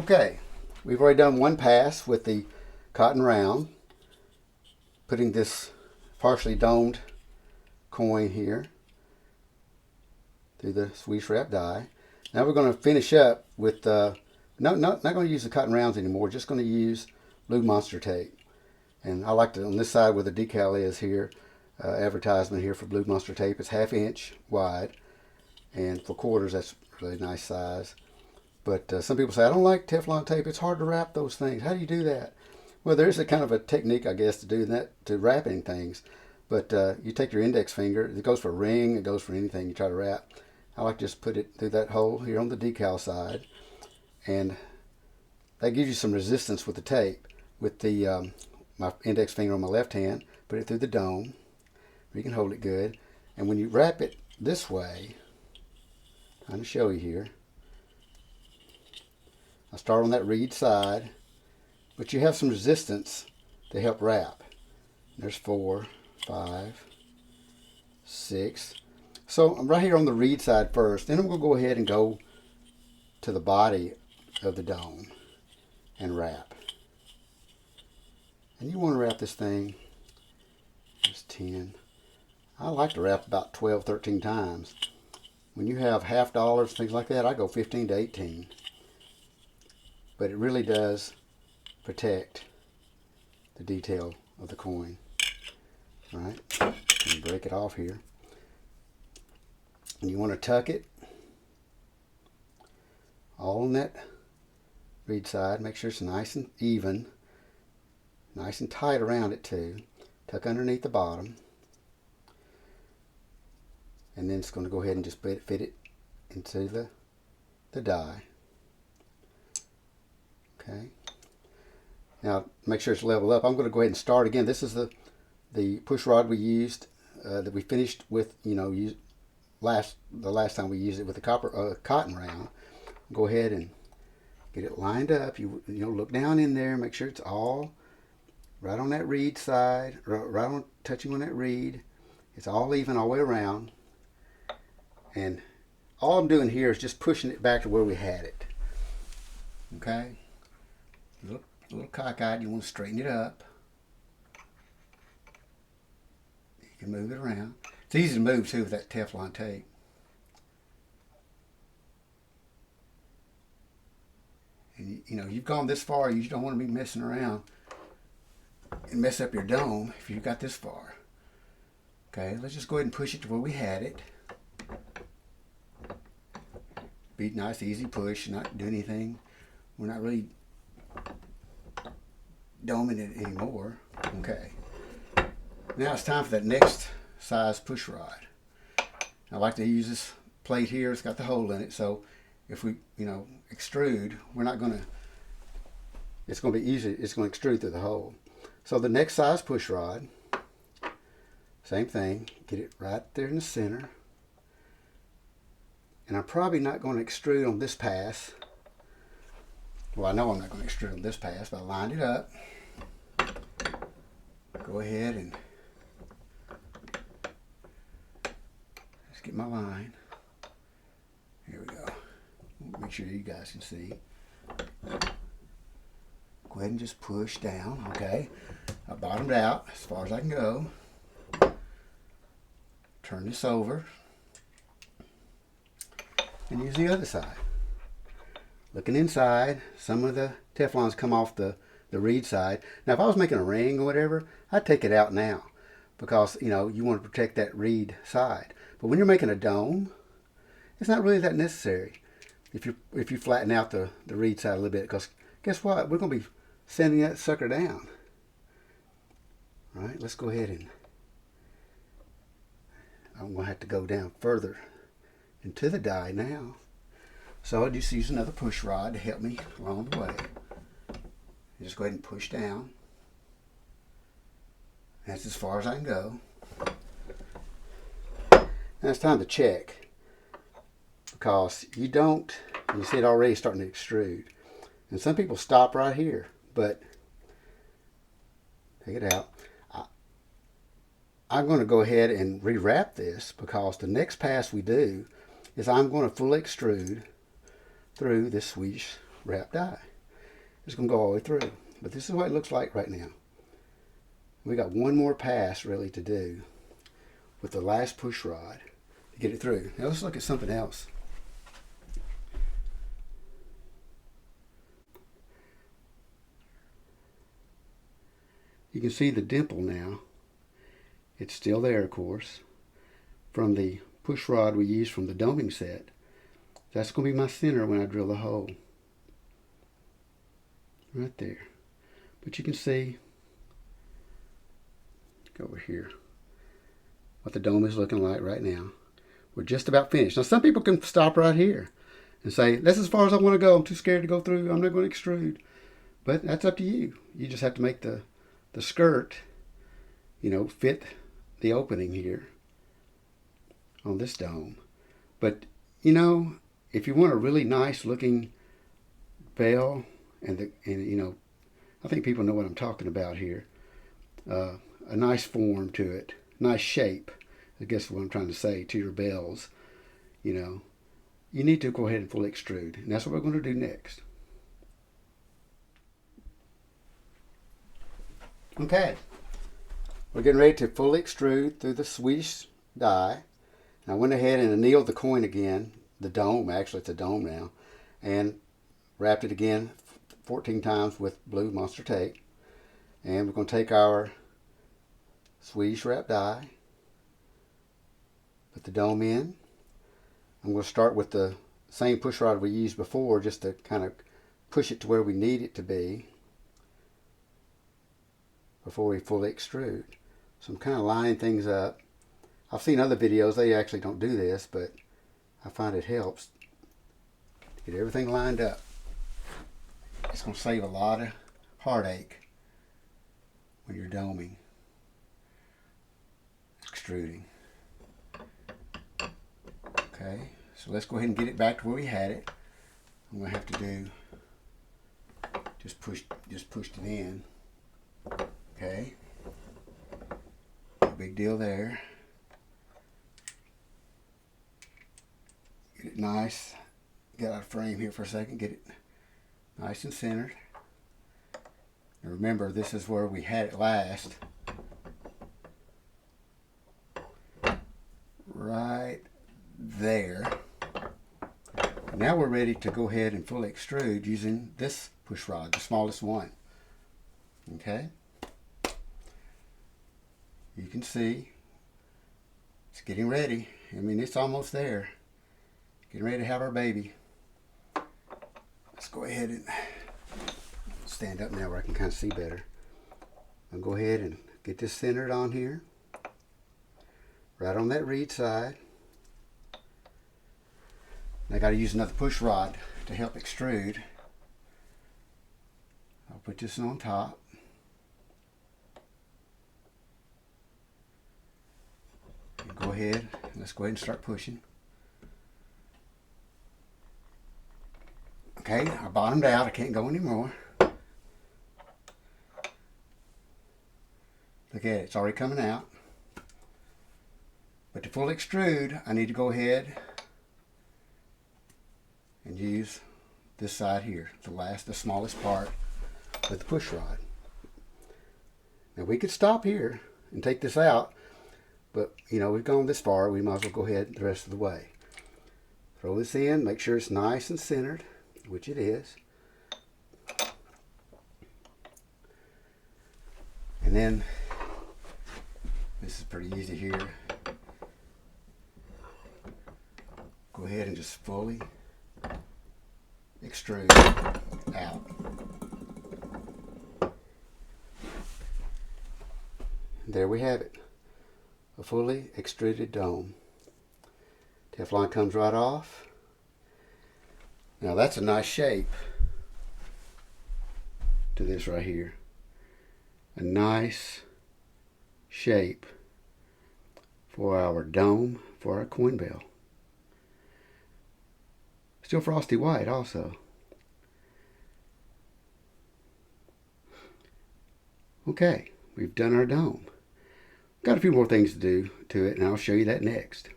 Okay, we've already done one pass with the cotton round, putting this partially domed coin here through the Swedish wrap die. Now we're going to finish up with, not going to use the cotton rounds anymore, just going to use blue monster tape. And I like to, on this side where the decal is here, advertisement here for blue monster tape. It's 1/2 inch wide, and for quarters that's a really nice size. But some people say, I don't like Teflon tape. It's hard to wrap those things. How do you do that? Well, there's a kind of a technique, I guess, to do that, to wrapping things. But you take your index finger. It goes for a ring. It goes for anything you try to wrap. I like to just put it through that hole here on the decal side. And that gives you some resistance with the tape. With the my index finger on my left hand, put it through the dome. You can hold it good. And when you wrap it this way, I'm going to show you here. I start on that reed side, but you have some resistance to help wrap. There's 4, 5, 6. So I'm right here on the reed side first. Then I'm going to go ahead and go to the body of the dome and wrap. And you want to wrap this thing, there's 10. I like to wrap about 12, 13 times. When you have $half, things like that, I go 15 to 18. But it really does protect the detail of the coin. All right, and break it off here. And you want to tuck it all on that reed side. Make sure it's nice and even, nice and tight around it too. Tuck underneath the bottom. And then it's going to go ahead and just fit it into the die. Okay. Now make sure it's level up. I'm going to go ahead and start again. This is the push rod we used that we finished with. The last time we used it with the cotton round. Go ahead and get it lined up. You look down in there. Make sure it's all right on that reed side. Right on touching on that reed. It's all even all the way around. And all I'm doing here is just pushing it back to where we had it. Okay. A little cockeyed, you want to straighten it up. You can move it around. It's easy to move too with that Teflon tape. And you've gone this far, you don't want to be messing around and mess up your dome if you've got this far. Okay, let's just go ahead and push it to where we had it. Be nice, easy push, not do anything. We're not really doming it anymore. Okay. Now it's time for that next size push rod. I like to use this plate here. It's got the hole in it, so if we, extrude, we're not going to. It's going to be easy. It's going to extrude through the hole. So the next size push rod, same thing. Get it right there in the center. And I'm probably not going to extrude on this pass. Well, I know I'm not going to extrude on this pass, but I lined it up. Go ahead and just get my line. Here we go. Make sure you guys can see. Go ahead and just push down, okay? I bottomed out as far as I can go. Turn this over. And use the other side. Looking inside, some of the Teflons come off the reed side. Now, if I was making a ring or whatever, I'd take it out now because, you want to protect that reed side. But when you're making a dome, it's not really that necessary if you flatten out the reed side a little bit, because guess what? We're going to be sanding that sucker down. All right, let's go ahead and I'm going to have to go down further into the die now. So I just use another push rod to help me along the way. Just go ahead and push down. That's as far as I can go. Now it's time to check, because you see it already starting to extrude. And some people stop right here, but take it out. I'm going to go ahead and rewrap this, because the next pass we do is I'm going to fully extrude through this Swedish wrap die. Just going to go all the way through. But this is what it looks like right now. We got one more pass really to do with the last push rod to get it through. Now let's look at something else. You can see the dimple now. It's still there, of course, from the push rod we used from the doming set. That's going to be my center when I drill the hole. Right there. But you can see, go over here, what the dome is looking like right now. We're just about finished. Now some people can stop right here and say, that's as far as I want to go. I'm too scared to go through. I'm not going to extrude. But that's up to you. You just have to make the skirt, fit the opening here on this dome. But, if you want a really nice looking bell, and I think people know what I'm talking about here, a nice form to it, nice shape, I guess what I'm trying to say to your bells, you need to go ahead and fully extrude. And that's what we're going to do next. Okay, we're getting ready to fully extrude through the Swedish die. And I went ahead and annealed the coin again, the dome, actually it's a dome now, and wrapped it again 14 times with blue monster tape. And we're going to take our Swedish wrap die, put the dome in. I'm going to start with the same push rod we used before, just to kind of push it to where we need it to be before we fully extrude. So I'm kind of lining things up. I've seen other videos, they actually don't do this, but I find it helps to get everything lined up. It's going to save a lot of heartache when you're doming, extruding. Okay, so let's go ahead and get it back to where we had it. I'm going to have to do, just pushed it in. Okay, no big deal there. Get it nice. Get out of frame here for a second. Get it nice and centered. Now remember, this is where we had it last. Right there. Now we're ready to go ahead and fully extrude using this push rod, the smallest one. Okay. You can see it's getting ready. I mean, it's almost there. Getting ready to have our baby. Let's go ahead and stand up now where I can kind of see better. I'll go ahead and get this centered on here. Right on that reed side. And I got to use another push rod to help extrude. I'll put this on top. And go ahead. Let's go ahead and start pushing. Okay, I bottomed out. I can't go anymore. Look at it. It's already coming out. But to fully extrude, I need to go ahead and use this side here, the smallest part with the push rod. Now we could stop here and take this out, but we've gone this far, we might as well go ahead the rest of the way. Throw this in, make sure it's nice and centered, which it is. And then, this is pretty easy here. Go ahead and just fully extrude out. There we have it. A fully extruded dome. Teflon comes right off. Now that's a nice shape to this right here. A nice shape for our dome, for our coin bell. Still frosty white also. Okay, we've done our dome. Got a few more things to do to it, and I'll show you that next.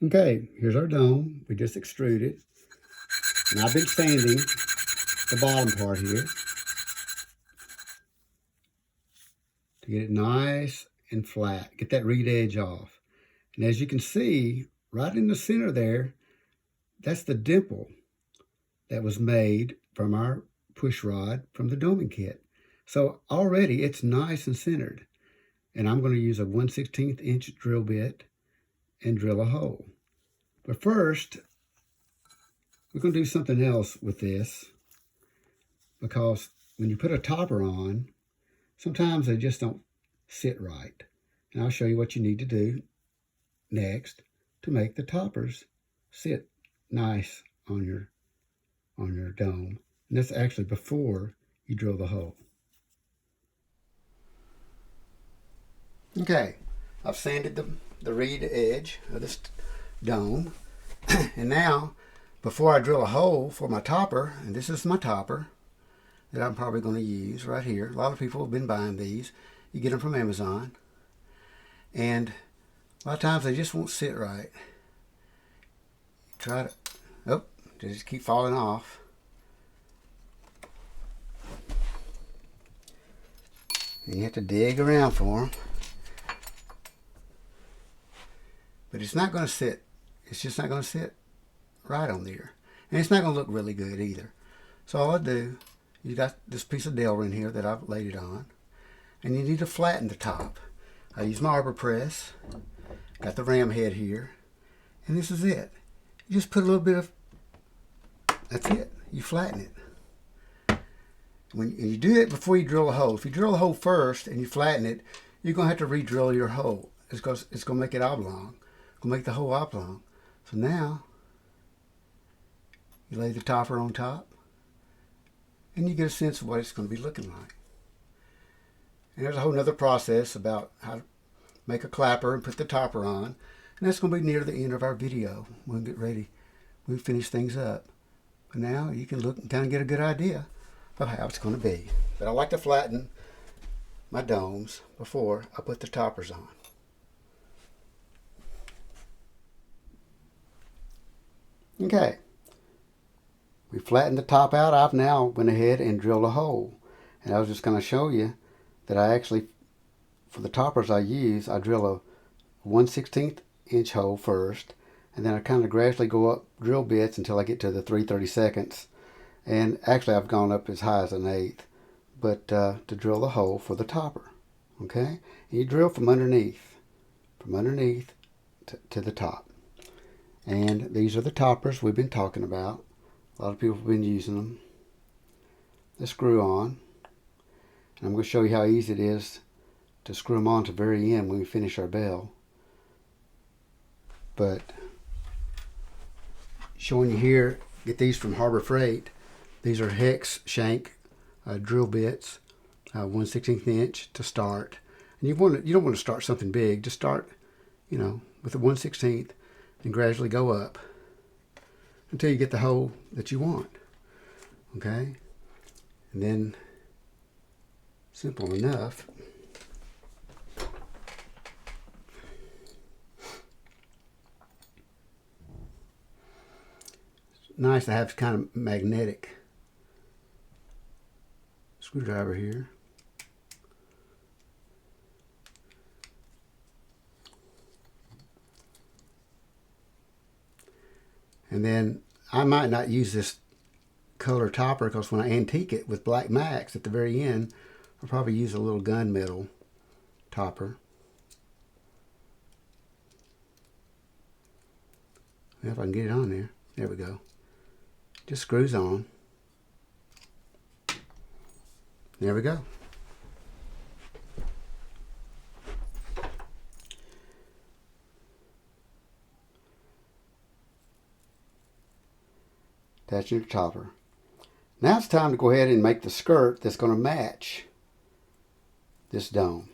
Okay, here's our dome. We just extruded. And I've been sanding the bottom part here to get it nice and flat. Get that reed edge off. And as you can see, right in the center there, that's the dimple that was made from our push rod from the doming kit. So already it's nice and centered. And I'm going to use a 1/16 inch drill bit and drill a hole. But first, we're going to do something else with this, because when you put a topper on, sometimes they just don't sit right. And I'll show you what you need to do next to make the toppers sit nice on your dome. And that's actually before you drill the hole. Okay, I've sanded the reed edge of this dome. And now, before I drill a hole for my topper, and this is my topper that I'm probably going to use right here. A lot of people have been buying these. You get them from Amazon. And a lot of times they just won't sit right. Try to, oh, they just keep falling off. And you have to dig around for them. But it's not going to sit. It's just not going to sit right on there. And it's not going to look really good either. So all I do, you got this piece of Delrin here that I've laid it on. And you need to flatten the top. I use my arbor press. Got the ram head here. And this is it. You just put a little bit of, that's it. You flatten it. When you do it before you drill a hole. If you drill a hole first and you flatten it, you're going to have to re-drill your hole. It's going to make it oblong. It's going to make the hole oblong. So now, you lay the topper on top, and you get a sense of what it's going to be looking like. And there's a whole other process about how to make a clapper and put the topper on. And that's going to be near the end of our video. We'll get ready. We'll finish things up. But now you can look and kind of get a good idea of how it's going to be. But I like to flatten my domes before I put the toppers on. Okay. We flattened the top out. I've now went ahead and drilled a hole. And I was just going to show you that I actually, for the toppers I use, I drill a 1/16 inch hole first. And then I kind of gradually go up drill bits until I get to the 3/32. And actually I've gone up as high as an 1/8. But to drill the hole for the topper. Okay? And you drill from underneath to the top. And these are the toppers we've been talking about. A lot of people have been using them. The screw on. And I'm going to show you how easy it is to screw them on to the very end when we finish our bell. But showing you here, get these from Harbor Freight. These are hex shank drill bits, 1/16 inch to start. And you don't want to start something big. Just start, with a 1/16 and gradually go up until you get the hole that you want. Okay? And then, simple enough, it's nice to have kind of magnetic screwdriver here. And then I might not use this color topper because when I antique it with black max at the very end, I'll probably use a little gunmetal topper. If I can get it on there. There we go. Just screws on. There we go. That's your topper. Now it's time to go ahead and make the skirt that's going to match this dome.